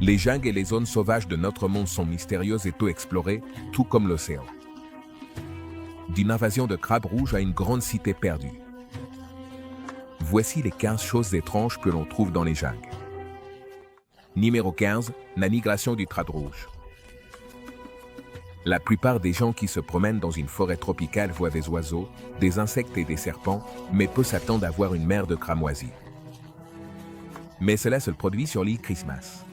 Les jungles et les zones sauvages de notre monde sont mystérieuses et peu explorées, tout comme l'océan. D'une invasion de crabes rouges à une grande cité perdue. Voici les 15 choses étranges que l'on trouve dans les jungles. Numéro 15, la migration du crabe rouge. La plupart des gens qui se promènent dans une forêt tropicale voient des oiseaux, des insectes et des serpents, mais peu s'attendent à voir une mer de cramoisis. Mais cela se produit sur l'île Christmas.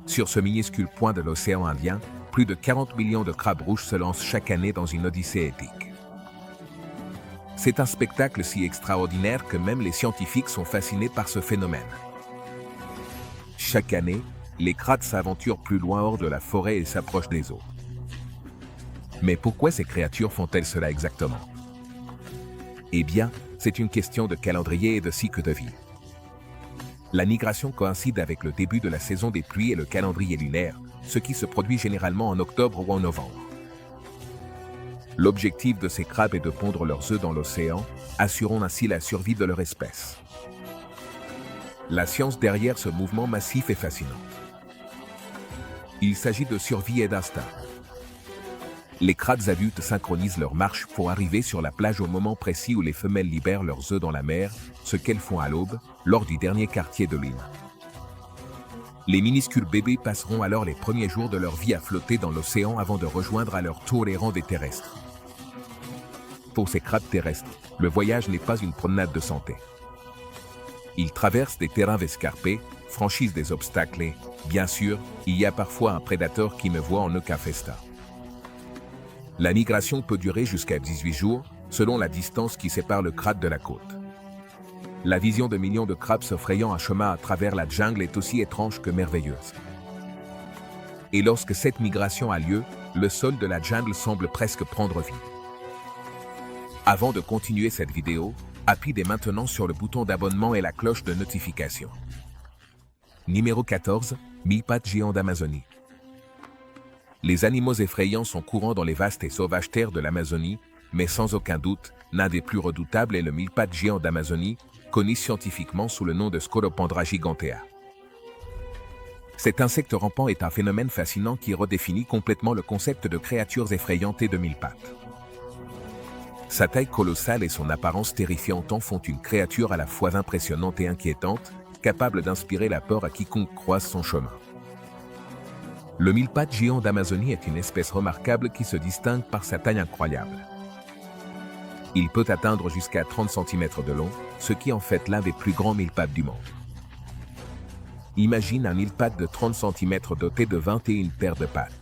Sur ce minuscule point de l'océan Indien, plus de 40 millions de crabes rouges se lancent chaque année dans une odyssée épique. C'est un spectacle si extraordinaire que même les scientifiques sont fascinés par ce phénomène. Chaque année, les crabes s'aventurent plus loin hors de la forêt et s'approchent des eaux. Mais pourquoi ces créatures font-elles cela exactement? Eh bien, c'est une question de calendrier et de cycle de vie. La migration coïncide avec le début de la saison des pluies et le calendrier lunaire, ce qui se produit généralement en octobre ou en novembre. L'objectif de ces crabes est de pondre leurs œufs dans l'océan, assurant ainsi la survie de leur espèce. La science derrière ce mouvement massif est fascinante. Il s'agit de survie et d'instinct. Les crabes adultes synchronisent leur marche pour arriver sur la plage au moment précis où les femelles libèrent leurs œufs dans la mer, ce qu'elles font à l'aube, lors du dernier quartier de lune. Les minuscules bébés passeront alors les premiers jours de leur vie à flotter dans l'océan avant de rejoindre à leur tour les rangs des terrestres. Pour ces crabes terrestres, le voyage n'est pas une promenade de santé. Ils traversent des terrains escarpés, franchissent des obstacles et, bien sûr, il y a parfois un prédateur qui ne voit en aucun festin. La migration peut durer jusqu'à 18 jours, selon la distance qui sépare le crabe de la côte. La vision de millions de crabes se frayant un chemin à travers la jungle est aussi étrange que merveilleuse. Et lorsque cette migration a lieu, le sol de la jungle semble presque prendre vie. Avant de continuer cette vidéo, appuie dès maintenant sur le bouton d'abonnement et la cloche de notification. Numéro 14, mille pattes géants d'Amazonie. Les animaux effrayants sont courants dans les vastes et sauvages terres de l'Amazonie, mais sans aucun doute, l'un des plus redoutables est le mille pattes géant d'Amazonie, connu scientifiquement sous le nom de Scolopendra gigantea. Cet insecte rampant est un phénomène fascinant qui redéfinit complètement le concept de créatures effrayantes et de mille pattes. Sa taille colossale et son apparence terrifiante en font une créature à la fois impressionnante et inquiétante, capable d'inspirer la peur à quiconque croise son chemin. Le mille pattes géant d'Amazonie est une espèce remarquable qui se distingue par sa taille incroyable. Il peut atteindre jusqu'à 30 cm de long, ce qui en fait l'un des plus grands mille pattes du monde. Imagine un mille pattes de 30 cm doté de 21 paires de pattes.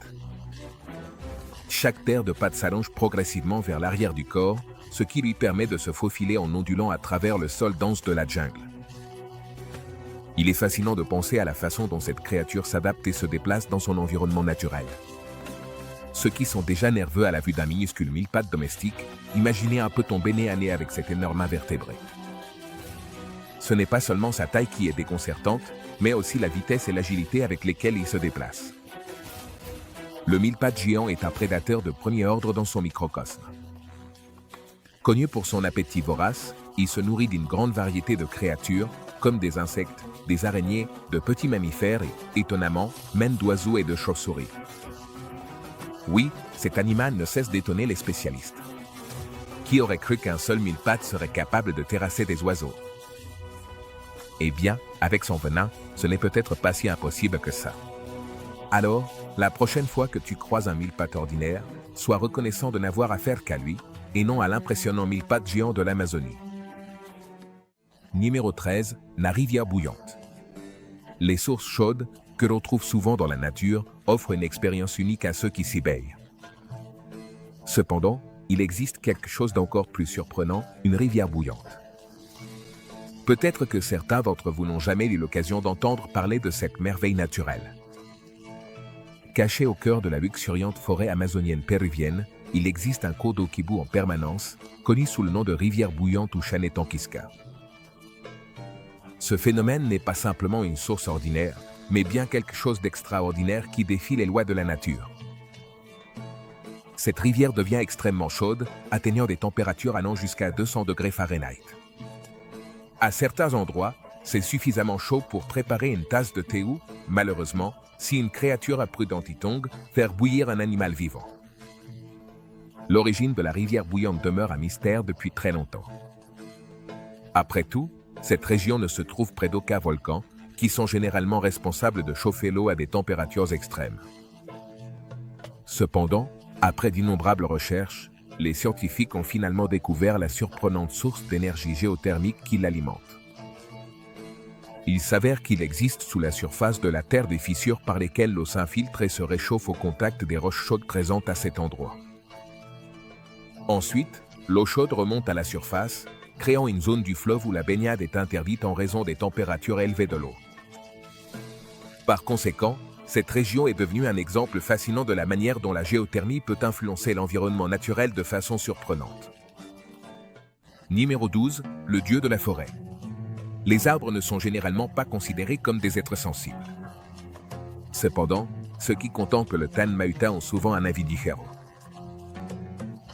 Chaque paire de pattes s'allonge progressivement vers l'arrière du corps, ce qui lui permet de se faufiler en ondulant à travers le sol dense de la jungle. Il est fascinant de penser à la façon dont cette créature s'adapte et se déplace dans son environnement naturel. Ceux qui sont déjà nerveux à la vue d'un minuscule mille pattes domestique, imaginez un peu tomber nez à nez avec cet énorme invertébré. Ce n'est pas seulement sa taille qui est déconcertante, mais aussi la vitesse et l'agilité avec lesquelles il se déplace. Le mille pattes géant est un prédateur de premier ordre dans son microcosme. Connu pour son appétit vorace, il se nourrit d'une grande variété de créatures, comme des insectes, des araignées, de petits mammifères et, étonnamment, même d'oiseaux et de chauves-souris. Oui, cet animal ne cesse d'étonner les spécialistes. Qui aurait cru qu'un seul mille pattes serait capable de terrasser des oiseaux? Eh bien, avec son venin, ce n'est peut-être pas si impossible que ça. Alors, la prochaine fois que tu croises un mille pattes ordinaire, sois reconnaissant de n'avoir affaire qu'à lui, et non à l'impressionnant mille pattes géant de l'Amazonie. Numéro 13, la rivière bouillante. Les sources chaudes, que l'on trouve souvent dans la nature, offrent une expérience unique à ceux qui s'y baignent. Cependant, il existe quelque chose d'encore plus surprenant, une rivière bouillante. Peut-être que certains d'entre vous n'ont jamais eu l'occasion d'entendre parler de cette merveille naturelle. Caché au cœur de la luxuriante forêt amazonienne péruvienne, il existe un cours d'eau qui bout en permanence, connu sous le nom de rivière bouillante ou Chanetanquisca. Ce phénomène n'est pas simplement une source ordinaire, mais bien quelque chose d'extraordinaire qui défie les lois de la nature. Cette rivière devient extrêmement chaude, atteignant des températures allant jusqu'à 200 degrés Fahrenheit. À certains endroits, c'est suffisamment chaud pour préparer une tasse de thé ou, malheureusement, si une créature a prudentitong, faire bouillir un animal vivant. L'origine de la rivière bouillante demeure un mystère depuis très longtemps. Après tout, cette région ne se trouve près d'aucun volcan, qui sont généralement responsables de chauffer l'eau à des températures extrêmes. Cependant, après d'innombrables recherches, les scientifiques ont finalement découvert la surprenante source d'énergie géothermique qui l'alimente. Il s'avère qu'il existe sous la surface de la Terre des fissures par lesquelles l'eau s'infiltre et se réchauffe au contact des roches chaudes présentes à cet endroit. Ensuite, l'eau chaude remonte à la surface, créant une zone du fleuve où la baignade est interdite en raison des températures élevées de l'eau. Par conséquent, cette région est devenue un exemple fascinant de la manière dont la géothermie peut influencer l'environnement naturel de façon surprenante. Numéro 12, le dieu de la forêt. Les arbres ne sont généralement pas considérés comme des êtres sensibles. Cependant, ceux qui contemplent le Tan Mahuta ont souvent un avis différent.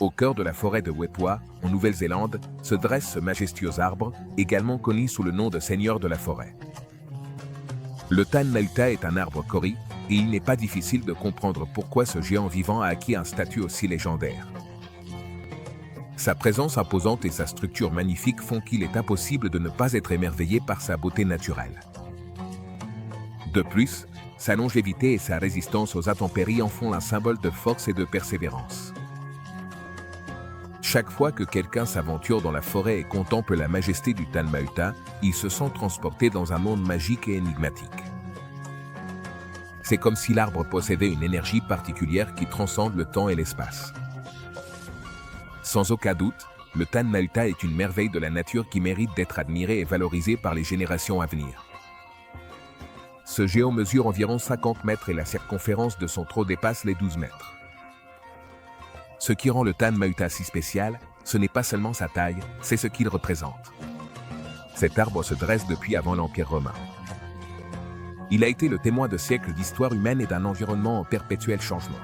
Au cœur de la forêt de Wetwa, en Nouvelle-Zélande, se dresse ce majestueux arbre, également connu sous le nom de seigneur de la forêt. Le Tan Mahuta est un arbre kauri, et il n'est pas difficile de comprendre pourquoi ce géant vivant a acquis un statut aussi légendaire. Sa présence imposante et sa structure magnifique font qu'il est impossible de ne pas être émerveillé par sa beauté naturelle. De plus, sa longévité et sa résistance aux intempéries en font un symbole de force et de persévérance. Chaque fois que quelqu'un s'aventure dans la forêt et contemple la majesté du Tan Mahuta, il se sent transporté dans un monde magique et énigmatique. C'est comme si l'arbre possédait une énergie particulière qui transcende le temps et l'espace. Sans aucun doute, le Tan Mahuta est une merveille de la nature qui mérite d'être admirée et valorisée par les générations à venir. Ce géant mesure environ 50 mètres et la circonférence de son tronc dépasse les 12 mètres. Ce qui rend le Tan Mahuta si spécial, ce n'est pas seulement sa taille, c'est ce qu'il représente. Cet arbre se dresse depuis avant l'Empire romain. Il a été le témoin de siècles d'histoire humaine et d'un environnement en perpétuel changement.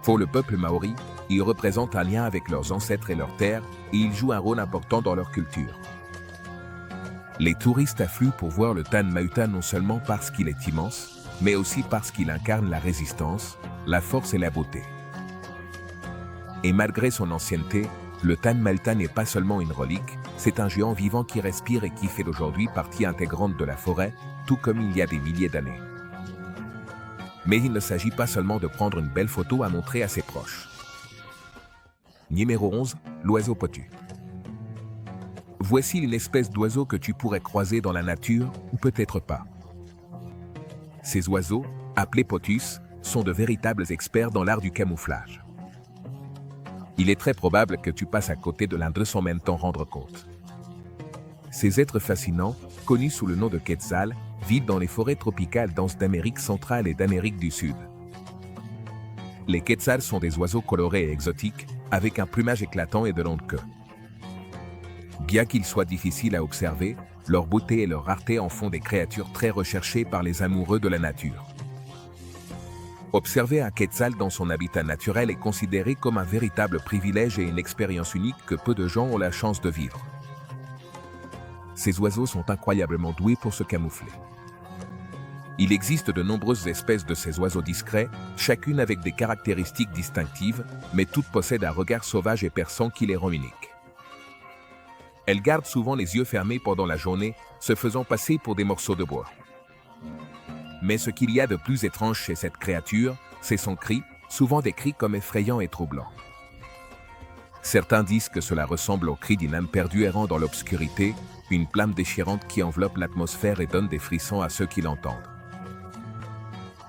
Pour le peuple maori, il représente un lien avec leurs ancêtres et leurs terres, et il joue un rôle important dans leur culture. Les touristes affluent pour voir le Tan Mahuta non seulement parce qu'il est immense, mais aussi parce qu'il incarne la résistance, la force et la beauté. Et malgré son ancienneté, le Tan Mahuta n'est pas seulement une relique, c'est un géant vivant qui respire et qui fait aujourd'hui partie intégrante de la forêt, tout comme il y a des milliers d'années. Mais il ne s'agit pas seulement de prendre une belle photo à montrer à ses proches. Numéro 11, l'oiseau potu. Voici une espèce d'oiseau que tu pourrais croiser dans la nature, ou peut-être pas. Ces oiseaux, appelés potus, sont de véritables experts dans l'art du camouflage. Il est très probable que tu passes à côté de l'un d'eux sans même t'en rendre compte. Ces êtres fascinants, connus sous le nom de Quetzal, vivent dans les forêts tropicales denses d'Amérique centrale et d'Amérique du Sud. Les Quetzals sont des oiseaux colorés et exotiques, avec un plumage éclatant et de longues queues. Bien qu'ils soient difficiles à observer, leur beauté et leur rareté en font des créatures très recherchées par les amoureux de la nature. Observer un Quetzal dans son habitat naturel est considéré comme un véritable privilège et une expérience unique que peu de gens ont la chance de vivre. Ces oiseaux sont incroyablement doués pour se camoufler. Il existe de nombreuses espèces de ces oiseaux discrets, chacune avec des caractéristiques distinctives, mais toutes possèdent un regard sauvage et perçant qui les rend uniques. Elles gardent souvent les yeux fermés pendant la journée, se faisant passer pour des morceaux de bois. Mais ce qu'il y a de plus étrange chez cette créature, c'est son cri, souvent décrit comme effrayant et troublant. Certains disent que cela ressemble au cri d'une âme perdue errant dans l'obscurité, une flamme déchirante qui enveloppe l'atmosphère et donne des frissons à ceux qui l'entendent.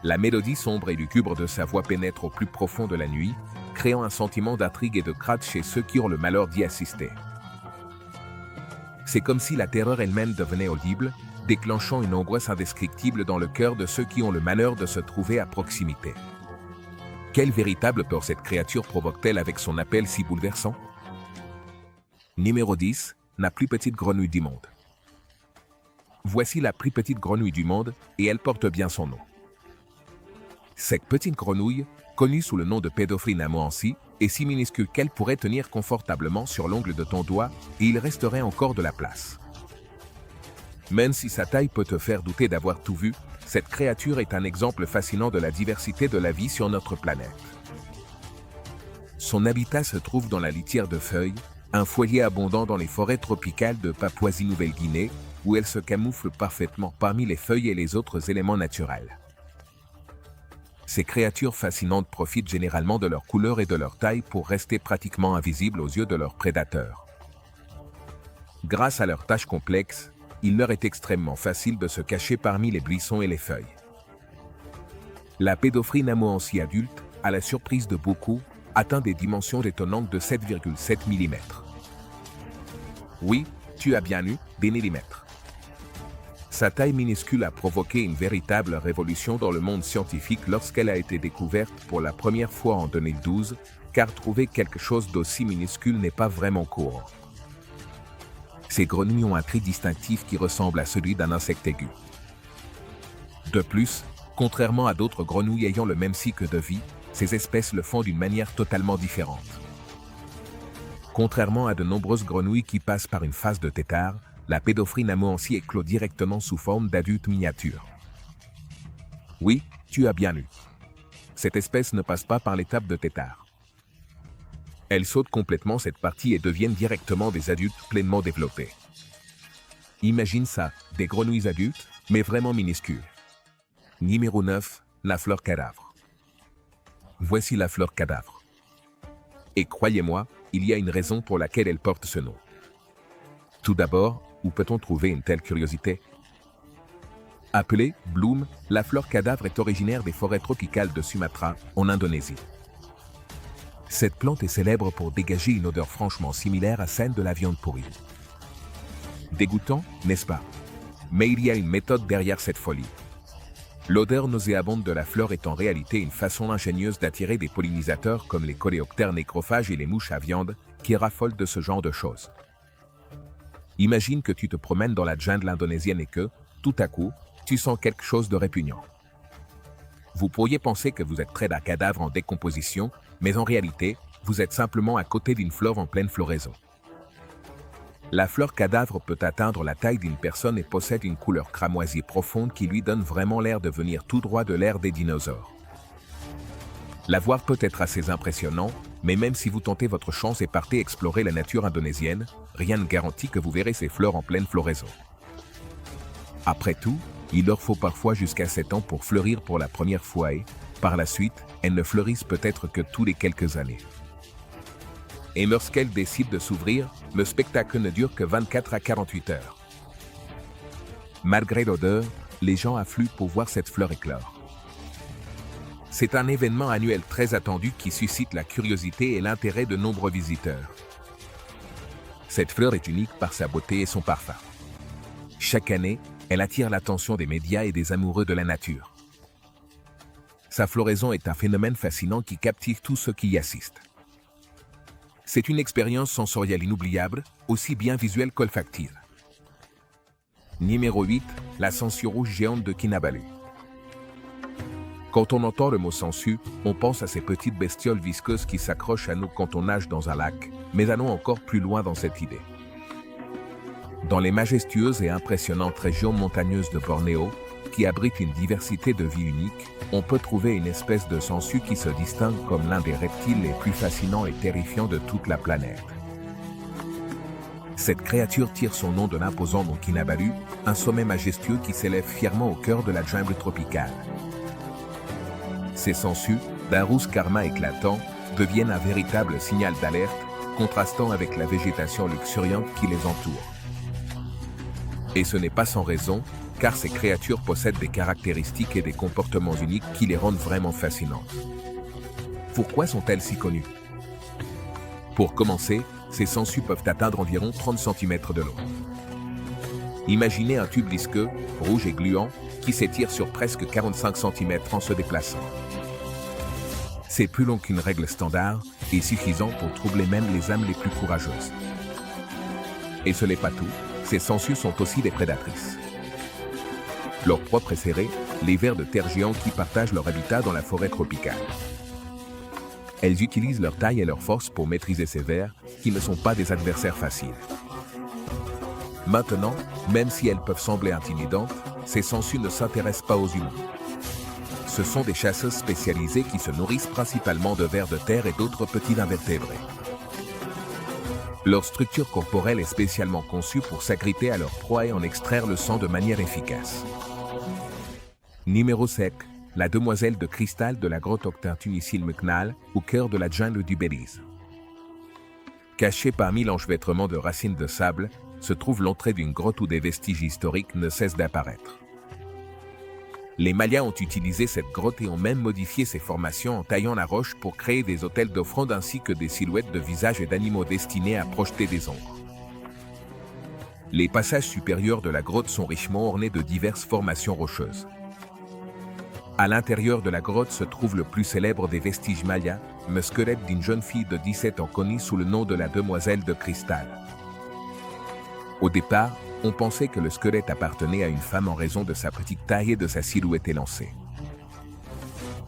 La mélodie sombre et lugubre de sa voix pénètre au plus profond de la nuit, créant un sentiment d'intrigue et de crainte chez ceux qui ont le malheur d'y assister. C'est comme si la terreur elle-même devenait audible, déclenchant une angoisse indescriptible dans le cœur de ceux qui ont le malheur de se trouver à proximité. Quelle véritable peur cette créature provoque-t-elle avec son appel si bouleversant? Numéro 10, la plus petite grenouille du monde. Voici la plus petite grenouille du monde, et elle porte bien son nom. Cette petite grenouille, connue sous le nom de Pedophrina moensi, est si minuscule qu'elle pourrait tenir confortablement sur l'ongle de ton doigt, et il resterait encore de la place. Même si sa taille peut te faire douter d'avoir tout vu, Cette créature est un exemple fascinant de la diversité de la vie sur notre planète. Son habitat se trouve dans la litière de feuilles, un foyer abondant dans les forêts tropicales de Papouasie-Nouvelle-Guinée, où elle se camoufle parfaitement parmi les feuilles et les autres éléments naturels. Ces créatures fascinantes profitent généralement de leur couleur et de leur taille pour rester pratiquement invisibles aux yeux de leurs prédateurs. Grâce à leurs tâches complexes, il leur est extrêmement facile de se cacher parmi les buissons et les feuilles. La pédophrine amoancie adulte, à la surprise de beaucoup, atteint des dimensions étonnantes de 7,7 mm. Oui, tu as bien eu, des millimètres. Sa taille minuscule a provoqué une véritable révolution dans le monde scientifique lorsqu'elle a été découverte pour la première fois en 2012, car trouver quelque chose d'aussi minuscule n'est pas vraiment courant. Ces grenouilles ont un cri distinctif qui ressemble à celui d'un insecte aigu. De plus, contrairement à d'autres grenouilles ayant le même cycle de vie, ces espèces le font d'une manière totalement différente. Contrairement à de nombreuses grenouilles qui passent par une phase de tétard, la pédophrine amoancie éclot directement sous forme d'adulte miniature. Oui, tu as bien lu. Cette espèce ne passe pas par l'étape de tétard. Elles sautent complètement cette partie et deviennent directement des adultes pleinement développés. Imagine ça, des grenouilles adultes, mais vraiment minuscules. Numéro 9, la fleur cadavre. Voici la fleur cadavre. Et croyez-moi, il y a une raison pour laquelle elle porte ce nom. Tout d'abord, où peut-on trouver une telle curiosité? Appelée Bloom, la fleur cadavre est originaire des forêts tropicales de Sumatra, en Indonésie. Cette plante est célèbre pour dégager une odeur franchement similaire à celle de la viande pourrie. Dégoûtant, n'est-ce pas? Mais il y a une méthode derrière cette folie. L'odeur nauséabonde de la fleur est en réalité une façon ingénieuse d'attirer des pollinisateurs comme les coléoptères nécrophages et les mouches à viande, qui raffolent de ce genre de choses. Imagine que tu te promènes dans la jungle indonésienne et que, tout à coup, tu sens quelque chose de répugnant. Vous pourriez penser que vous êtes près d'un cadavre en décomposition, mais en réalité, vous êtes simplement à côté d'une fleur en pleine floraison. La fleur cadavre peut atteindre la taille d'une personne et possède une couleur cramoisie profonde qui lui donne vraiment l'air de venir tout droit de l'ère des dinosaures. La voir peut être assez impressionnant, mais même si vous tentez votre chance et partez explorer la nature indonésienne, rien ne garantit que vous verrez ces fleurs en pleine floraison. Après tout, il leur faut parfois jusqu'à 7 ans pour fleurir pour la première fois et, par la suite, elles ne fleurissent peut-être que tous les quelques années. Et lorsqu'elles décident de s'ouvrir, le spectacle ne dure que 24 à 48 heures. Malgré l'odeur, les gens affluent pour voir cette fleur éclore. C'est un événement annuel très attendu qui suscite la curiosité et l'intérêt de nombreux visiteurs. Cette fleur est unique par sa beauté et son parfum. Chaque année, elle attire l'attention des médias et des amoureux de la nature. Sa floraison est un phénomène fascinant qui captive tous ceux qui y assistent. C'est une expérience sensorielle inoubliable, aussi bien visuelle qu'olfactive. Numéro 8, la sangsue rouge géante de Kinabalu. Quand on entend le mot sangsue, on pense à ces petites bestioles visqueuses qui s'accrochent à nous quand on nage dans un lac, mais allons encore plus loin dans cette idée. Dans les majestueuses et impressionnantes régions montagneuses de Bornéo, qui abritent une diversité de vie unique, on peut trouver une espèce de sangsue qui se distingue comme l'un des reptiles les plus fascinants et terrifiants de toute la planète. Cette créature tire son nom de l'imposant mont Kinabalu, un sommet majestueux qui s'élève fièrement au cœur de la jungle tropicale. Ces sangsues, d'un rouge karma éclatant, deviennent un véritable signal d'alerte, contrastant avec la végétation luxuriante qui les entoure. Et ce n'est pas sans raison, car ces créatures possèdent des caractéristiques et des comportements uniques qui les rendent vraiment fascinantes. Pourquoi sont-elles si connues? Pour commencer, ces sangsues peuvent atteindre environ 30 cm de long. Imaginez un tube visqueux, rouge et gluant, qui s'étire sur presque 45 cm en se déplaçant. C'est plus long qu'une règle standard et suffisant pour troubler même les âmes les plus courageuses. Et ce n'est pas tout, ces sangsues sont aussi des prédatrices. Leur proie préférée, les vers de terre géants qui partagent leur habitat dans la forêt tropicale. Elles utilisent leur taille et leur force pour maîtriser ces vers, qui ne sont pas des adversaires faciles. Maintenant, même si elles peuvent sembler intimidantes, ces sangsues ne s'intéressent pas aux humains. Ce sont des chasseuses spécialisées qui se nourrissent principalement de vers de terre et d'autres petits invertébrés. Leur structure corporelle est spécialement conçue pour s'agripper à leur proie et en extraire le sang de manière efficace. Numéro 7. La demoiselle de cristal de la grotte Octintunicile Mcnal, au cœur de la jungle du Belize. Cachée parmi l'enchevêtrement de racines de sable, se trouve l'entrée d'une grotte où des vestiges historiques ne cessent d'apparaître. Les Mayas ont utilisé cette grotte et ont même modifié ses formations en taillant la roche pour créer des autels d'offrandes ainsi que des silhouettes de visages et d'animaux destinés à projeter des ombres. Les passages supérieurs de la grotte sont richement ornés de diverses formations rocheuses. À l'intérieur de la grotte se trouve le plus célèbre des vestiges mayas, le squelette d'une jeune fille de 17 ans connue sous le nom de la demoiselle de cristal. Au départ, on pensait que le squelette appartenait à une femme en raison de sa petite taille et de sa silhouette élancée.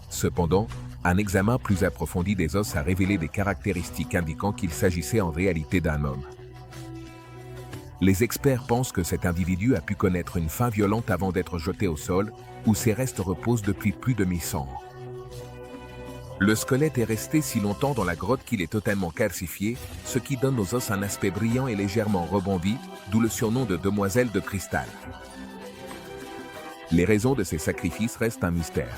Cependant, un examen plus approfondi des os a révélé des caractéristiques indiquant qu'il s'agissait en réalité d'un homme. Les experts pensent que cet individu a pu connaître une fin violente avant d'être jeté au sol, où ses restes reposent depuis plus de 1100 ans. Le squelette est resté si longtemps dans la grotte qu'il est totalement calcifié, ce qui donne aux os un aspect brillant et légèrement rebondi, d'où le surnom de demoiselle de cristal. Les raisons de ces sacrifices restent un mystère.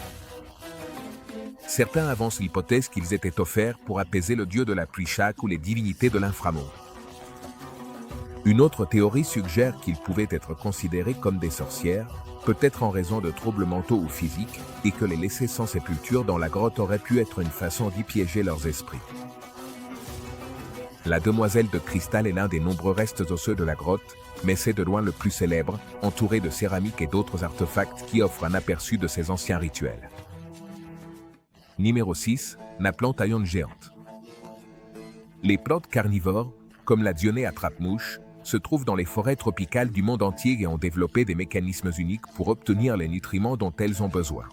Certains avancent l'hypothèse qu'ils étaient offerts pour apaiser le dieu de la pluie Shak ou les divinités de l'inframonde. Une autre théorie suggère qu'ils pouvaient être considérés comme des sorcières, peut-être en raison de troubles mentaux ou physiques, et que les laisser sans sépulture dans la grotte aurait pu être une façon d'y piéger leurs esprits. La demoiselle de cristal est l'un des nombreux restes osseux de la grotte, mais c'est de loin le plus célèbre, entouré de céramiques et d'autres artefacts qui offrent un aperçu de ses anciens rituels. Numéro 6. La plante à ionde géante. Les plantes carnivores, comme la dionée attrape-mouche, se trouvent dans les forêts tropicales du monde entier et ont développé des mécanismes uniques pour obtenir les nutriments dont elles ont besoin.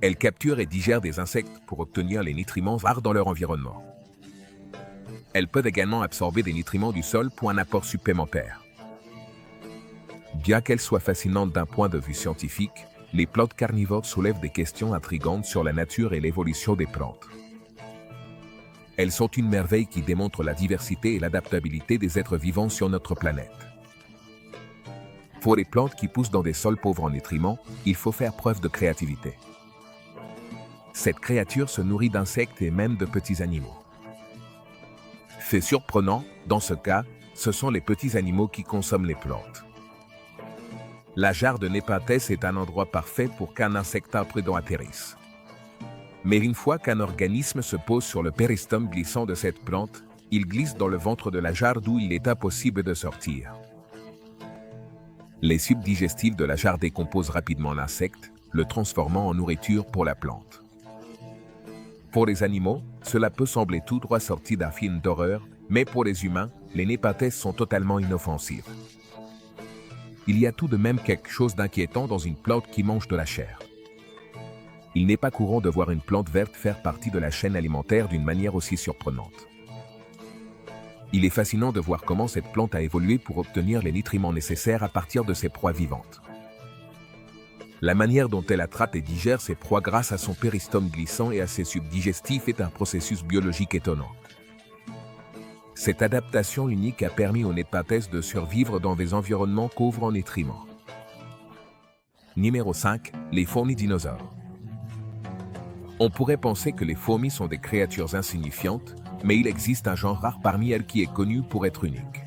Elles capturent et digèrent des insectes pour obtenir les nutriments rares dans leur environnement. Elles peuvent également absorber des nutriments du sol pour un apport supplémentaire. Bien qu'elles soient fascinantes d'un point de vue scientifique, les plantes carnivores soulèvent des questions intrigantes sur la nature et l'évolution des plantes. Elles sont une merveille qui démontre la diversité et l'adaptabilité des êtres vivants sur notre planète. Pour les plantes qui poussent dans des sols pauvres en nutriments, il faut faire preuve de créativité. Cette créature se nourrit d'insectes et même de petits animaux. Fait surprenant, dans ce cas, ce sont les petits animaux qui consomment les plantes. La jarre de Népenthes est un endroit parfait pour qu'un insecte imprudent atterrisse. Mais une fois qu'un organisme se pose sur le péristome glissant de cette plante, il glisse dans le ventre de la jarre d'où il est impossible de sortir. Les tubes digestifs de la jarre décomposent rapidement l'insecte, le transformant en nourriture pour la plante. Pour les animaux, cela peut sembler tout droit sorti d'un film d'horreur, mais pour les humains, les Népenthes sont totalement inoffensives. Il y a tout de même quelque chose d'inquiétant dans une plante qui mange de la chair. Il n'est pas courant de voir une plante verte faire partie de la chaîne alimentaire d'une manière aussi surprenante. Il est fascinant de voir comment cette plante a évolué pour obtenir les nutriments nécessaires à partir de ses proies vivantes. La manière dont elle attrape et digère ses proies grâce à son péristome glissant et à ses tubes digestifs est un processus biologique étonnant. Cette adaptation unique a permis aux Népenthes de survivre dans des environnements pauvres en nutriments. Numéro 5. Les fourmis dinosaures. On pourrait penser que les fourmis sont des créatures insignifiantes, mais il existe un genre rare parmi elles qui est connu pour être unique.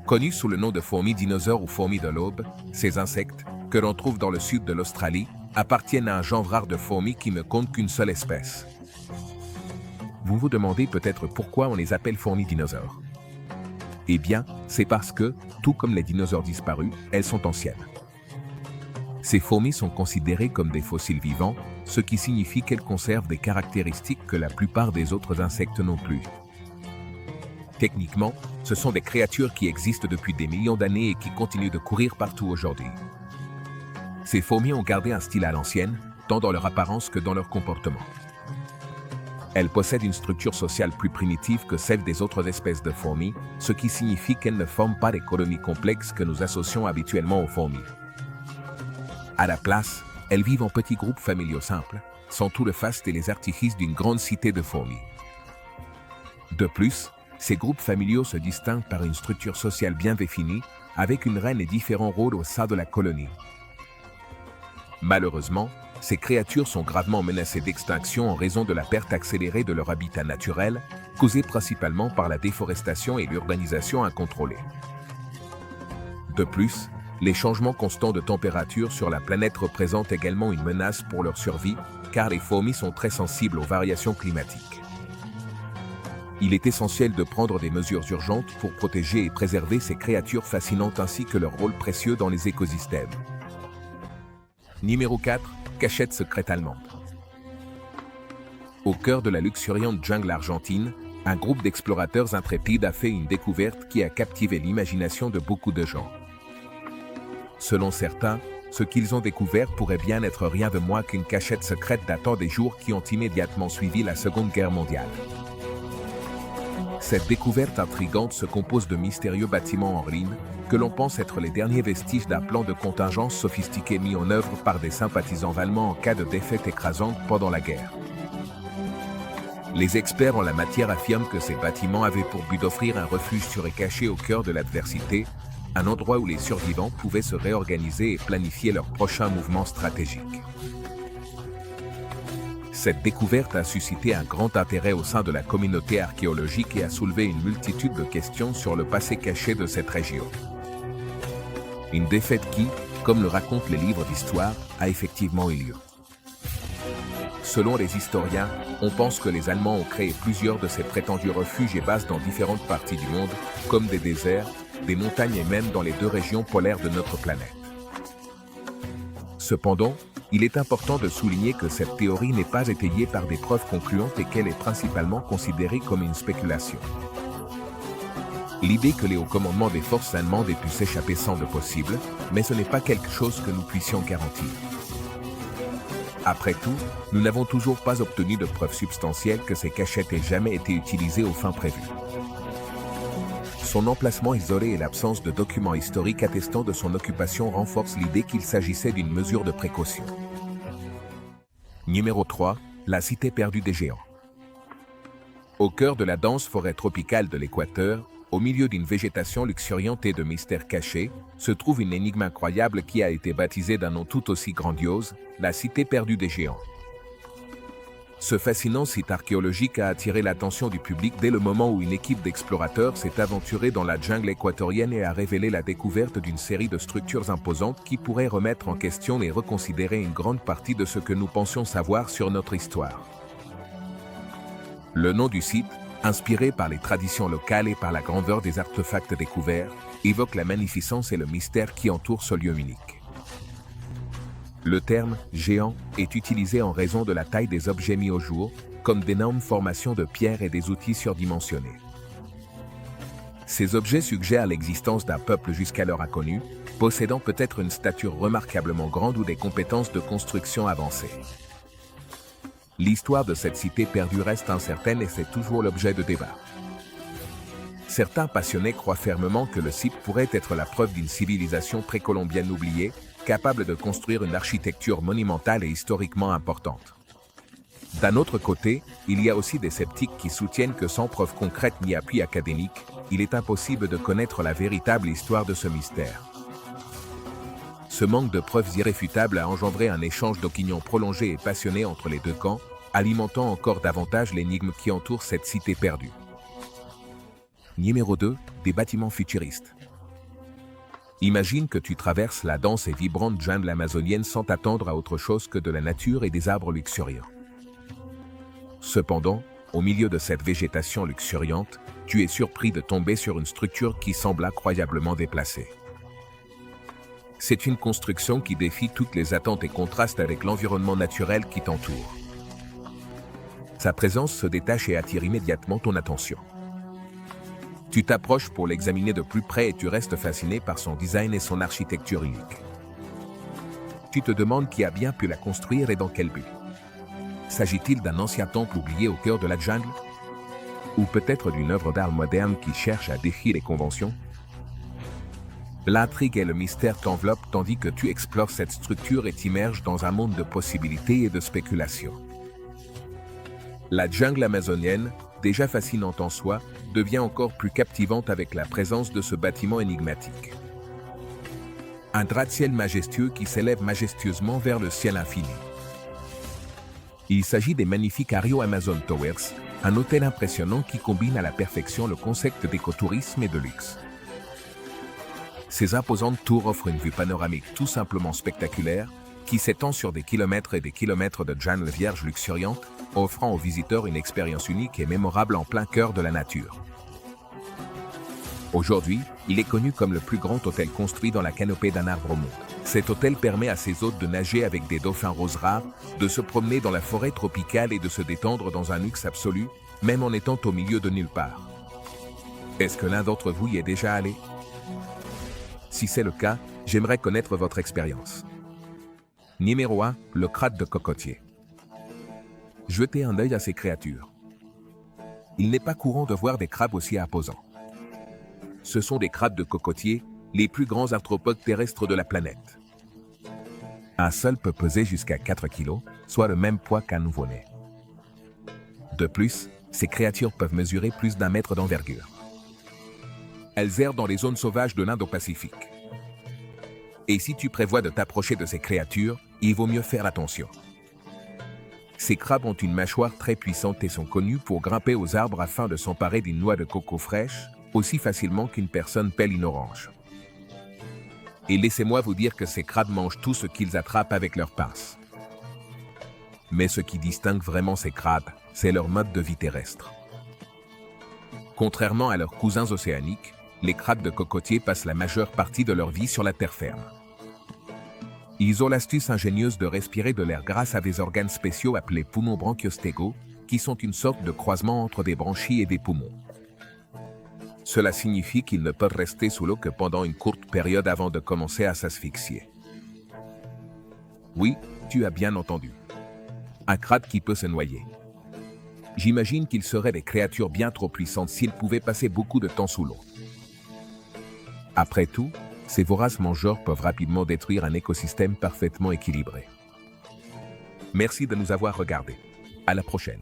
Connus sous le nom de fourmis dinosaures ou fourmis de l'aube, ces insectes, que l'on trouve dans le sud de l'Australie, appartiennent à un genre rare de fourmis qui ne compte qu'une seule espèce. Vous vous demandez peut-être pourquoi on les appelle fourmis dinosaures. Eh bien, c'est parce que, tout comme les dinosaures disparus, elles sont anciennes. Ces fourmis sont considérées comme des fossiles vivants, ce qui signifie qu'elles conservent des caractéristiques que la plupart des autres insectes n'ont plus. Techniquement, ce sont des créatures qui existent depuis des millions d'années et qui continuent de courir partout aujourd'hui. Ces fourmis ont gardé un style à l'ancienne, tant dans leur apparence que dans leur comportement. Elle possède une structure sociale plus primitive que celle des autres espèces de fourmis, ce qui signifie qu'elles ne forment pas les colonies complexes que nous associons habituellement aux fourmis. À la place, elles vivent en petits groupes familiaux simples, sans tout le faste et les artifices d'une grande cité de fourmis. De plus, ces groupes familiaux se distinguent par une structure sociale bien définie, avec une reine et différents rôles au sein de la colonie. Malheureusement, ces créatures sont gravement menacées d'extinction en raison de la perte accélérée de leur habitat naturel, causée principalement par la déforestation et l'urbanisation incontrôlée. De plus, les changements constants de température sur la planète représentent également une menace pour leur survie, car les fourmis sont très sensibles aux variations climatiques. Il est essentiel de prendre des mesures urgentes pour protéger et préserver ces créatures fascinantes ainsi que leur rôle précieux dans les écosystèmes. Numéro 4. Cachette secrète allemande. Au cœur de la luxuriante jungle argentine, un groupe d'explorateurs intrépides a fait une découverte qui a captivé l'imagination de beaucoup de gens. Selon certains, ce qu'ils ont découvert pourrait bien être rien de moins qu'une cachette secrète datant des jours qui ont immédiatement suivi la Seconde Guerre mondiale. Cette découverte intrigante se compose de mystérieux bâtiments en ruine, que l'on pense être les derniers vestiges d'un plan de contingence sophistiqué mis en œuvre par des sympathisants allemands en cas de défaite écrasante pendant la guerre. Les experts en la matière affirment que ces bâtiments avaient pour but d'offrir un refuge sûr et caché au cœur de l'adversité, un endroit où les survivants pouvaient se réorganiser et planifier leurs prochains mouvements stratégiques. Cette découverte a suscité un grand intérêt au sein de la communauté archéologique et a soulevé une multitude de questions sur le passé caché de cette région. Une défaite qui, comme le racontent les livres d'histoire, a effectivement eu lieu. Selon les historiens, on pense que les Allemands ont créé plusieurs de ces prétendus refuges et bases dans différentes parties du monde, comme des déserts, des montagnes et même dans les 2 régions polaires de notre planète. Cependant, il est important de souligner que cette théorie n'est pas étayée par des preuves concluantes et qu'elle est principalement considérée comme une spéculation. L'idée que les hauts commandements des forces allemandes aient pu s'échapper semble possible, mais ce n'est pas quelque chose que nous puissions garantir. Après tout, nous n'avons toujours pas obtenu de preuves substantielles que ces cachettes aient jamais été utilisées aux fins prévues. Son emplacement isolé et l'absence de documents historiques attestant de son occupation renforcent l'idée qu'il s'agissait d'une mesure de précaution. Numéro 3. La cité perdue des géants. Au cœur de la dense forêt tropicale de l'Équateur, au milieu d'une végétation luxuriante et de mystères cachés, se trouve une énigme incroyable qui a été baptisée d'un nom tout aussi grandiose, la cité perdue des géants. Ce fascinant site archéologique a attiré l'attention du public dès le moment où une équipe d'explorateurs s'est aventurée dans la jungle équatorienne et a révélé la découverte d'une série de structures imposantes qui pourraient remettre en question et reconsidérer une grande partie de ce que nous pensions savoir sur notre histoire. Le nom du site, inspiré par les traditions locales et par la grandeur des artefacts découverts, évoque la magnificence et le mystère qui entourent ce lieu unique. Le terme « géant » est utilisé en raison de la taille des objets mis au jour, comme d'énormes formations de pierres et des outils surdimensionnés. Ces objets suggèrent l'existence d'un peuple jusqu'alors inconnu, possédant peut-être une stature remarquablement grande ou des compétences de construction avancées. L'histoire de cette cité perdue reste incertaine et c'est toujours l'objet de débats. Certains passionnés croient fermement que le site pourrait être la preuve d'une civilisation précolombienne oubliée, capable de construire une architecture monumentale et historiquement importante. D'un autre côté, il y a aussi des sceptiques qui soutiennent que sans preuve concrète ni appui académique, il est impossible de connaître la véritable histoire de ce mystère. Ce manque de preuves irréfutables a engendré un échange d'opinions prolongé et passionné entre les 2 camps, alimentant encore davantage l'énigme qui entoure cette cité perdue. Numéro 2. Des bâtiments futuristes. Imagine que tu traverses la dense et vibrante jungle amazonienne sans t'attendre à autre chose que de la nature et des arbres luxuriants. Cependant, au milieu de cette végétation luxuriante, tu es surpris de tomber sur une structure qui semble incroyablement déplacée. C'est une construction qui défie toutes les attentes et contraste avec l'environnement naturel qui t'entoure. Sa présence se détache et attire immédiatement ton attention. Tu t'approches pour l'examiner de plus près et tu restes fasciné par son design et son architecture unique. Tu te demandes qui a bien pu la construire et dans quel but. S'agit-il d'un ancien temple oublié au cœur de la jungle? Ou peut-être d'une œuvre d'art moderne qui cherche à défier les conventions? L'intrigue et le mystère t'enveloppent tandis que tu explores cette structure et t'immerges dans un monde de possibilités et de spéculations. La jungle amazonienne, déjà fascinante en soi, devient encore plus captivante avec la présence de ce bâtiment énigmatique. Un gratte-ciel majestueux qui s'élève majestueusement vers le ciel infini. Il s'agit des magnifiques Ario Amazon Towers, un hôtel impressionnant qui combine à la perfection le concept d'écotourisme et de luxe. Ces imposantes tours offrent une vue panoramique tout simplement spectaculaire, qui s'étend sur des kilomètres et des kilomètres de jungle vierge luxuriante, offrant aux visiteurs une expérience unique et mémorable en plein cœur de la nature. Aujourd'hui, il est connu comme le plus grand hôtel construit dans la canopée d'un arbre au monde. Cet hôtel permet à ses hôtes de nager avec des dauphins roses rares, de se promener dans la forêt tropicale et de se détendre dans un luxe absolu, même en étant au milieu de nulle part. Est-ce que l'un d'entre vous y est déjà allé? Si c'est le cas, j'aimerais connaître votre expérience. Numéro 1, le crabe de cocotier. Jetez un œil à ces créatures. Il n'est pas courant de voir des crabes aussi imposants. Ce sont des crabes de cocotier, les plus grands arthropodes terrestres de la planète. Un seul peut peser jusqu'à 4 kg, soit le même poids qu'un nouveau-né. De plus, ces créatures peuvent mesurer plus d'1 mètre d'envergure. Elles errent dans les zones sauvages de l'Indo-Pacifique. Et si tu prévois de t'approcher de ces créatures, il vaut mieux faire attention. Ces crabes ont une mâchoire très puissante et sont connus pour grimper aux arbres afin de s'emparer d'une noix de coco fraîche, aussi facilement qu'une personne pèle une orange. Et laissez-moi vous dire que ces crabes mangent tout ce qu'ils attrapent avec leurs pinces. Mais ce qui distingue vraiment ces crabes, c'est leur mode de vie terrestre. Contrairement à leurs cousins océaniques, les crabes de cocotier passent la majeure partie de leur vie sur la terre ferme. Ils ont l'astuce ingénieuse de respirer de l'air grâce à des organes spéciaux appelés poumons branchiostégaux, qui sont une sorte de croisement entre des branchies et des poumons. Cela signifie qu'ils ne peuvent rester sous l'eau que pendant une courte période avant de commencer à s'asphyxier. Oui, tu as bien entendu. Un crabe qui peut se noyer. J'imagine qu'ils seraient des créatures bien trop puissantes s'ils pouvaient passer beaucoup de temps sous l'eau. Après tout, ces voraces mangeurs peuvent rapidement détruire un écosystème parfaitement équilibré. Merci de nous avoir regardés. À la prochaine.